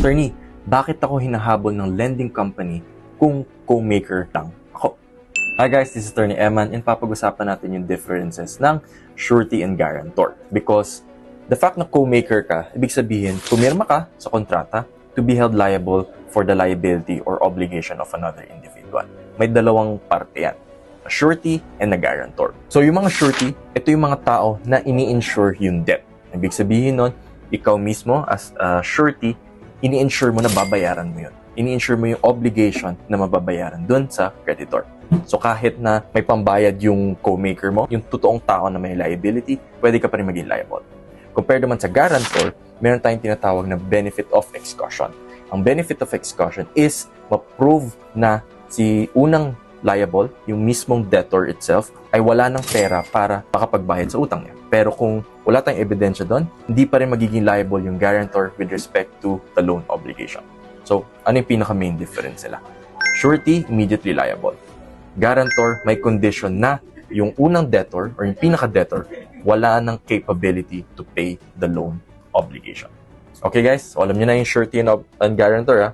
Attorney, bakit ako hinahabol ng lending company kung co-maker lang ako? Hi guys, this is Attorney Eman and papag-usapan natin yung differences ng surety and guarantor. Because the fact na co-maker ka, ibig sabihin, pumirma ka sa kontrata to be held liable for the liability or obligation of another individual. May dalawang parte yan. A surety and a guarantor. So yung mga surety, ito yung mga tao na ini-insure yung debt. Ibig sabihin nun, ikaw mismo as a surety, ini-insure mo na babayaran mo yun. Ini-insure mo yung obligation na mababayaran dun sa creditor. So kahit na may pambayad yung co-maker mo, yung totoong tao na may liability, pwede ka pa rin maging liable. Compared naman sa guarantor, meron tayong tinatawag na benefit of excusation. Ang benefit of excusation is ma-prove na si unang liable, yung mismong debtor itself, ay wala ng pera para makapagbayad sa utang niya. Pero kung wala tayong ebidensya doon, hindi pa rin magiging liable yung guarantor with respect to the loan obligation. So, ano yung pinaka-main difference nila? Surety, immediately liable. Guarantor, may condition na yung unang debtor or yung pinaka-debtor, wala ng capability to pay the loan obligation. Okay guys, so alam nyo na yung surety and guarantor ha.